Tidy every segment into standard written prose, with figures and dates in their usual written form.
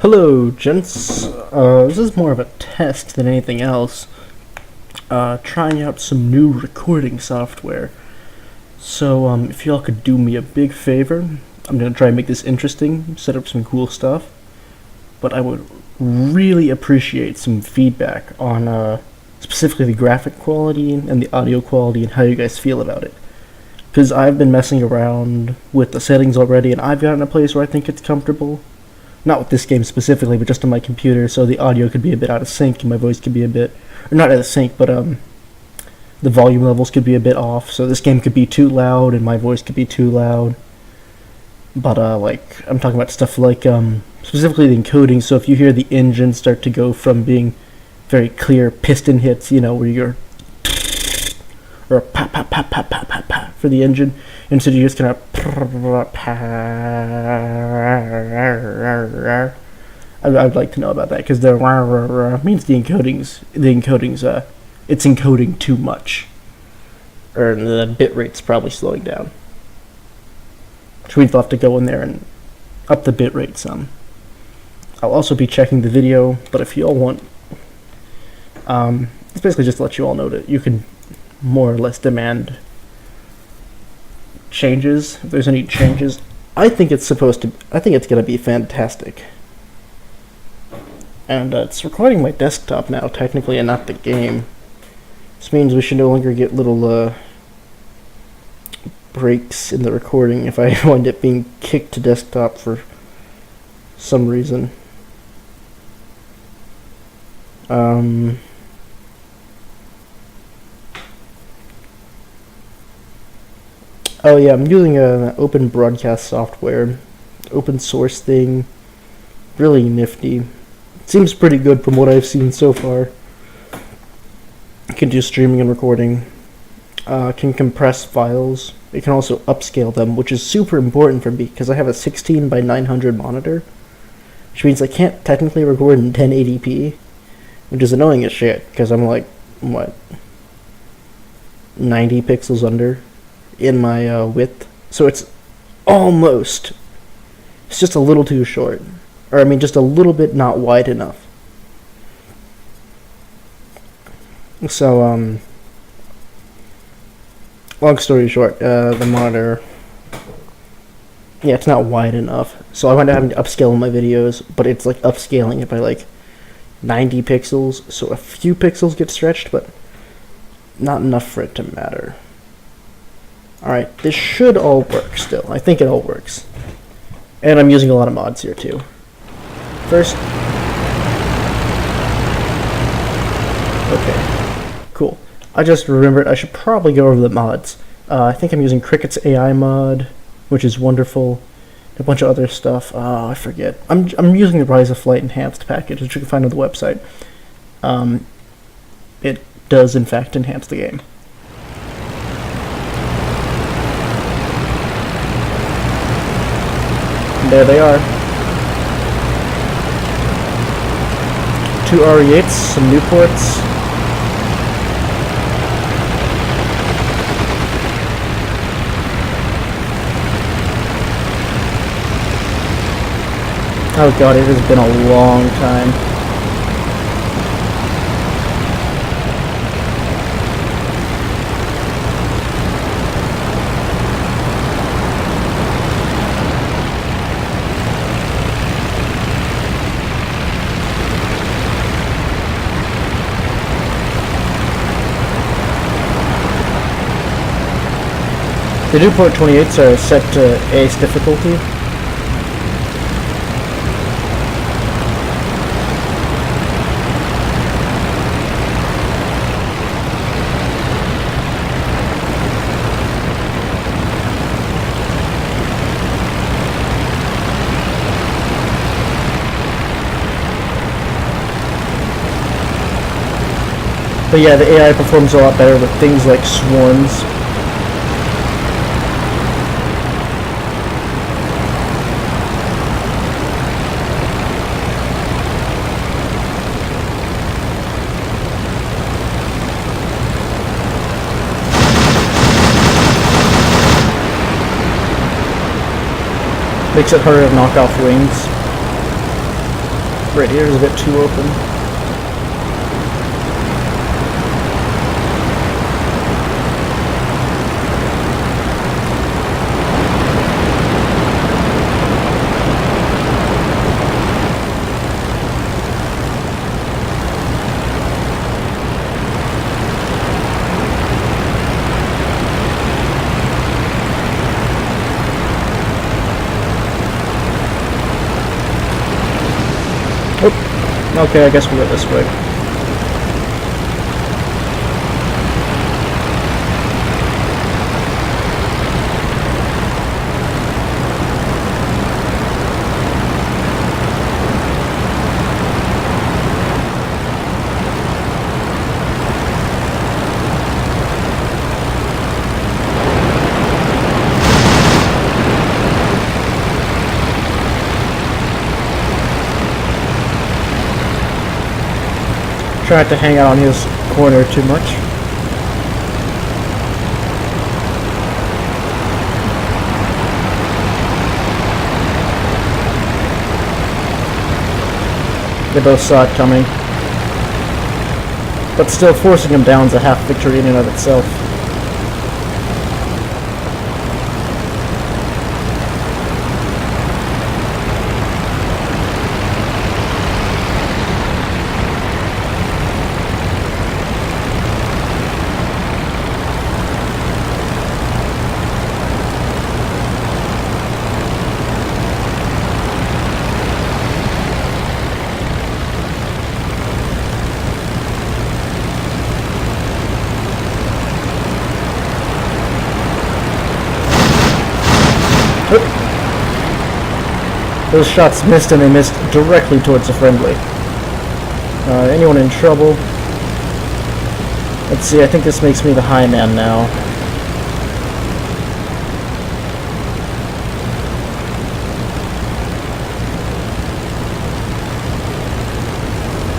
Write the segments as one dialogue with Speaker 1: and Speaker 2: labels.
Speaker 1: Hello, gents. This is more of a test than anything else. Trying out some new recording software. So, if y'all could do me a big favor, I'm gonna try and make this interesting, set up some cool stuff. But I would really appreciate some feedback on, specifically the graphic quality and the audio quality and how you guys feel about it. Because I've been messing around with the settings already, and I've gotten a place where I think it's comfortable. Not with this game specifically, but just on my computer, so the audio could be a bit out of sync, and my voice could be a bit, or not out of sync, but the volume levels could be a bit off, so this game could be too loud, and my voice could be too loud. But, I'm talking about stuff like, specifically the encoding, so if you hear the engine start to go from being very clear piston hits, you know, where you're, or a pa pa pa pa pa pa pa for the engine, instead you just kind of I'd like to know about that, because the means the encoding's it's encoding too much, or the bit rate's probably slowing down. So we'd have to go in there and up the bit rate some. I'll also be checking the video, but if you all want, it's basically just to let you all know that you can more or less demand changes, if there's any changes. I think it's gonna be fantastic. And it's recording my desktop now, technically, and not the game. This means we should no longer get little breaks in the recording if I wind up being kicked to desktop for some reason. Oh yeah, I'm using an open broadcast software, open source thing, really nifty. It seems pretty good from what I've seen so far. It can do streaming and recording, can compress files, it can also upscale them, which is super important for me because I have a 16 by 900 monitor, which means I can't technically record in 1080p, which is annoying as shit because I'm like, what, 90 pixels under in my width, so it's just a little too short, or I mean just a little bit not wide enough. So long story short, the monitor, yeah, it's not wide enough, so I wound up having to upscale my videos, but it's like upscaling it by like 90 pixels, so a few pixels get stretched, but not enough for it to matter. Alright, this should all work still. I think it all works. And I'm using a lot of mods here too. First, okay, cool. I just remembered I should probably go over the mods. I think I'm using Cricket's AI mod, which is wonderful. A bunch of other stuff. I forget. I'm using the Rise of Flight Enhanced package, which you can find on the website. It does in fact enhance the game. There they are. 2 RE8s, some Newports. Oh god, it has been a long time. The Newport 28s are set to Ace difficulty. But yeah, the AI performs a lot better with things like swarms. Makes it harder to knock off wings. Radiator's a bit too open. Okay, I guess we'll go this way. Try not to hang out on his corner too much. They both saw it coming. But still, forcing him down is a half victory in and of itself. Those shots missed, and they missed directly towards the friendly. Anyone in trouble? Let's see, I think this makes me the high man now.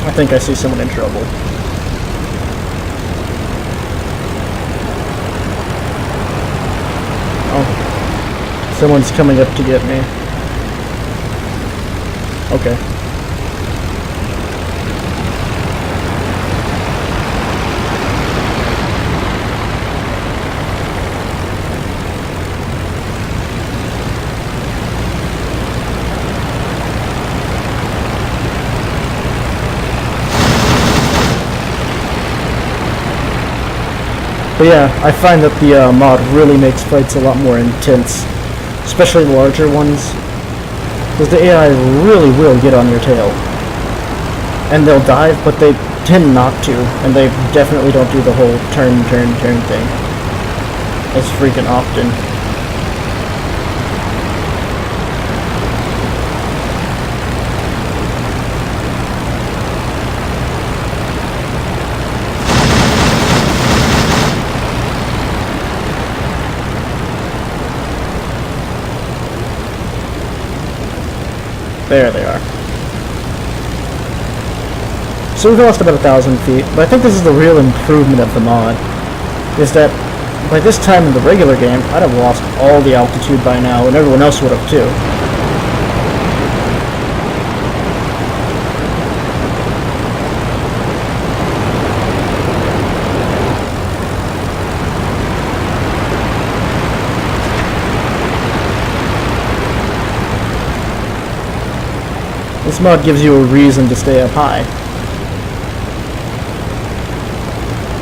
Speaker 1: I think I see someone in trouble. Oh. Someone's coming up to get me. Okay. But yeah, I find that the mod really makes fights a lot more intense, especially the larger ones. Because the AI really will get on your tail. And they'll dive, but they tend not to. And they definitely don't do the whole turn thing as freaking often. There they are. So we've lost about 1,000 feet, but I think this is the real improvement of the mod, is that by this time in the regular game, I'd have lost all the altitude by now, and everyone else would have too. This mod gives you a reason to stay up high.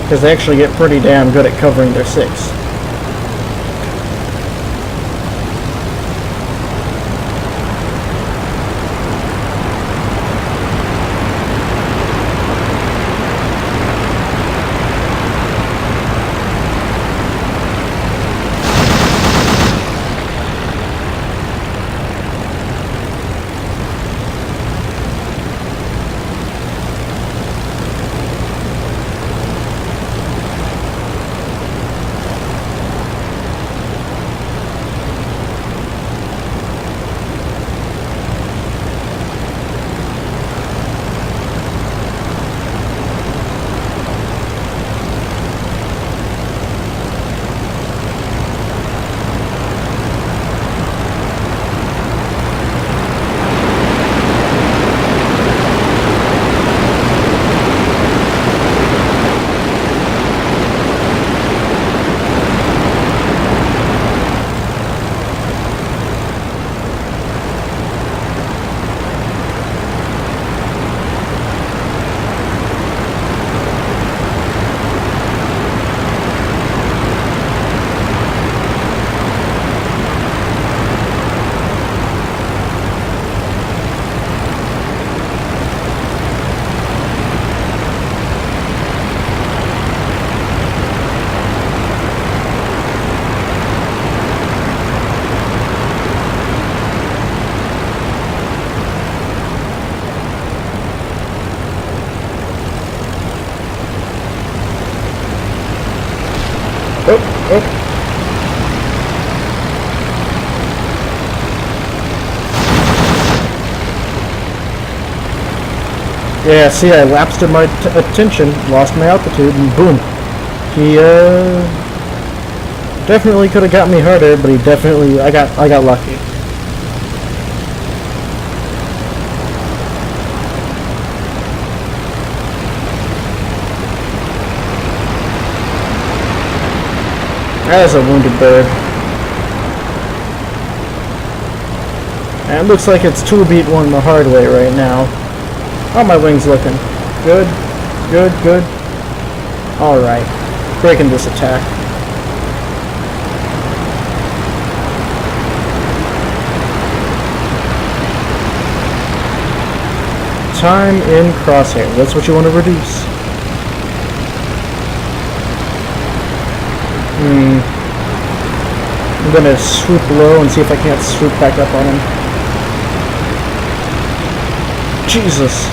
Speaker 1: Because they actually get pretty damn good at covering their 6. Oh. Yeah, see, I lapsed in my attention, lost my altitude, and boom. He, definitely could have got me harder, but he definitely, I got lucky. That is a wounded bird. And it looks like it's 2-beat 1 the hard way right now. How are my wings looking? Good, good, good. Alright. Breaking this attack. Time in crosshair. That's what you want to reduce. I'm gonna swoop low and see if I can't swoop back up on him. Jesus.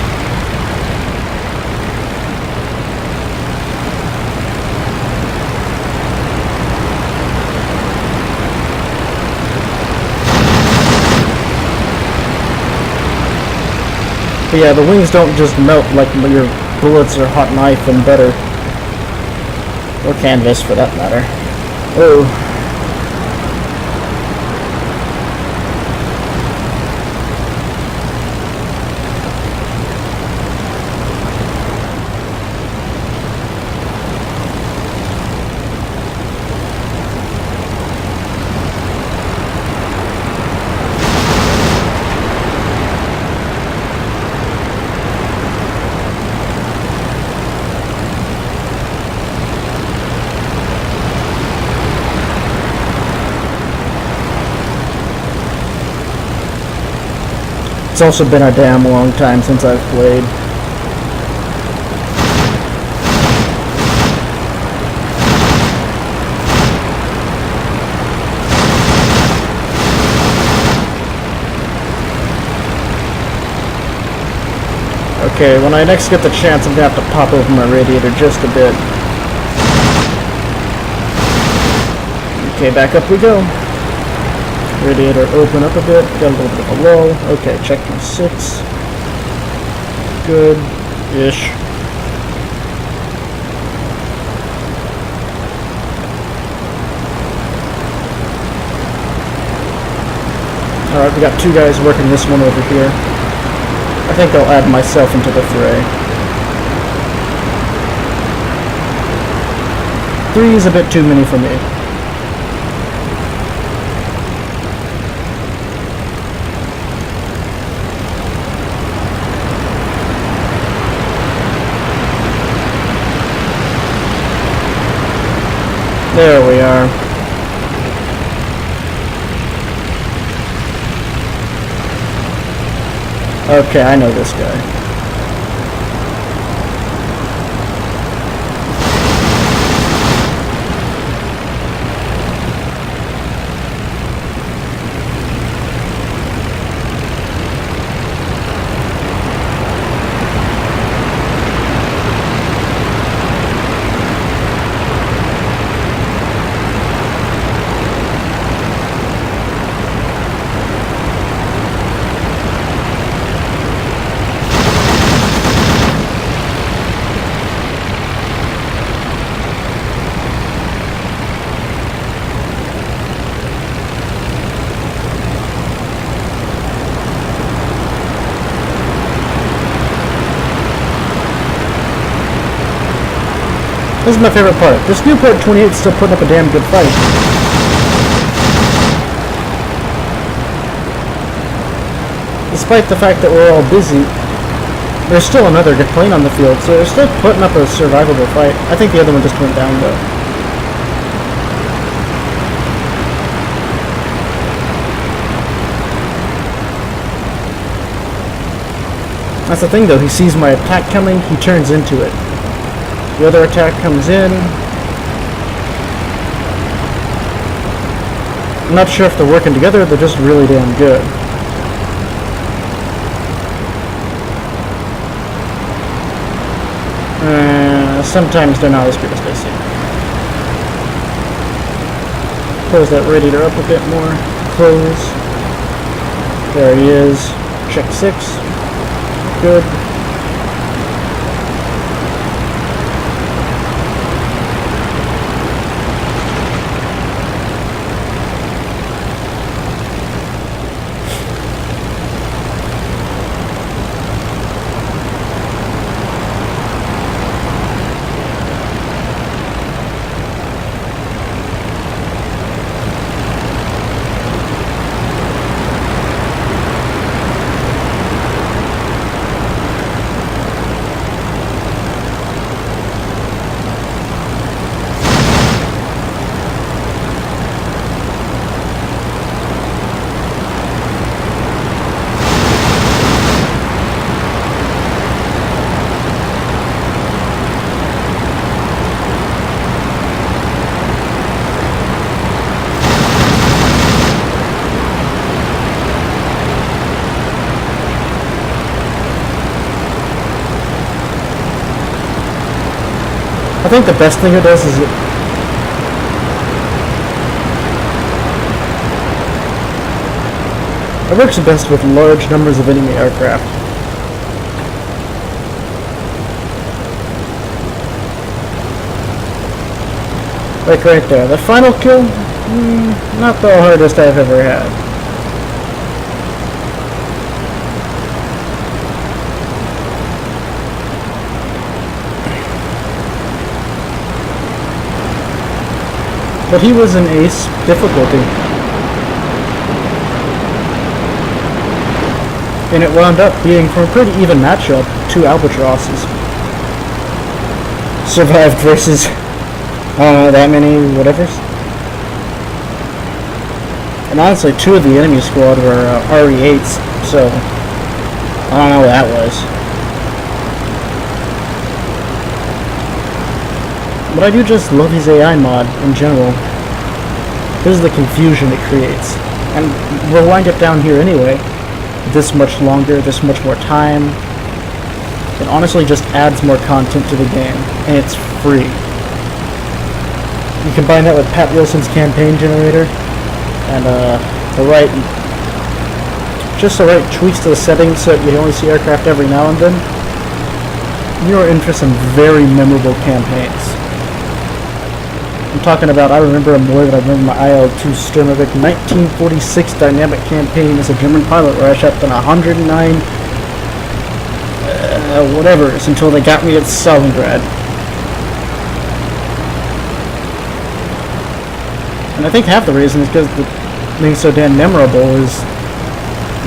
Speaker 1: But yeah, the wings don't just melt like your bullets or hot knife and butter. Or canvas, for that matter. Oh. It's also been a damn long time since I've played. Okay, when I next get the chance, I'm gonna have to pop open my radiator just a bit. Okay, back up we go. Radiator open up a bit, got a little bit of a lull. Okay, check my 6. Good-ish. Alright, we got 2 guys working this one over here. I think I'll add myself into the fray. 3 is a bit too many for me. There we are. Okay, I know this guy. This is my favorite part. This new part 28 is still putting up a damn good fight. Despite the fact that we're all busy, there's still another good plane on the field, so they're still putting up a survivable fight. I think the other one just went down though. That's the thing though, he sees my attack coming, he turns into it. The other attack comes in. I'm not sure if they're working together, they're just really damn good. Sometimes they're not as good as they seem. close that radiator up a bit more. Close. There he is. Check 6. Good. I think the best thing it does is it works best with large numbers of enemy aircraft. Like right there, the final kill, not the hardest I've ever had. But he was an ace difficulty. And it wound up being, for a pretty even matchup, 2 albatrosses. Survived versus, I don't know, that many whatevers. And honestly, 2 of the enemy squad were RE8s, so I don't know what that was. But I do just love his AI mod in general. This is the confusion it creates. And we'll wind up down here anyway. This much longer, this much more time. It honestly just adds more content to the game. And it's free. You combine that with Pat Wilson's campaign generator. And just the right tweaks to the settings so that you only see aircraft every now and then. You're in for some very memorable campaigns. I'm talking about, I remember him more than I remember my IL-2 Sturmovik 1946 dynamic campaign as a German pilot where I shot down 109 whatevers until they got me at Stalingrad. And I think half the reason is because the thing's so damn memorable is,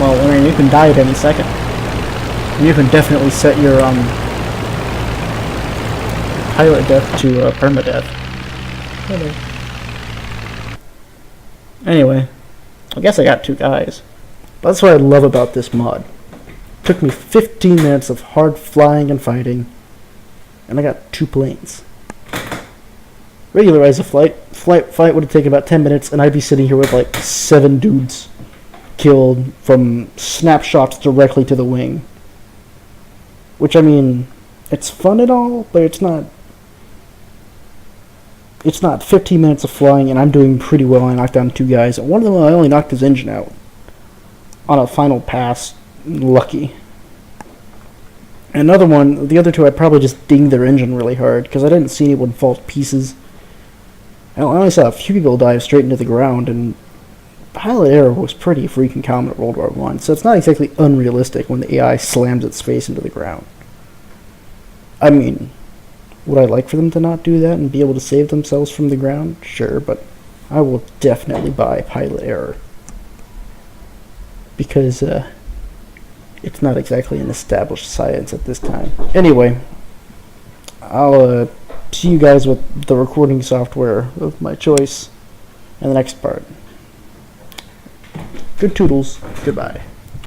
Speaker 1: well, I mean, you can die at any second. And you can definitely set your pilot death to permadeath. Anyway, I guess I got 2 guys. That's what I love about this mod. It took me 15 minutes of hard flying and fighting, and I got 2 planes. Regularize a fight would have taken about 10 minutes, and I'd be sitting here with like 7 dudes killed from snapshots directly to the wing. Which, I mean, it's fun and all, but it's not 15 minutes of flying, and I'm doing pretty well. I knocked down 2 guys. One of them, I only knocked his engine out on a final pass. Lucky. Another one, the other 2, I probably just dinged their engine really hard, because I didn't see anyone fall to pieces. I only saw a few people dive straight into the ground, and pilot error was pretty freaking common at World War I, so it's not exactly unrealistic when the AI slams its face into the ground. I mean, would I like for them to not do that and be able to save themselves from the ground? Sure, but I will definitely buy pilot error. Because it's not exactly an established science at this time. Anyway, I'll see you guys with the recording software of my choice in the next part. Good toodles. Goodbye.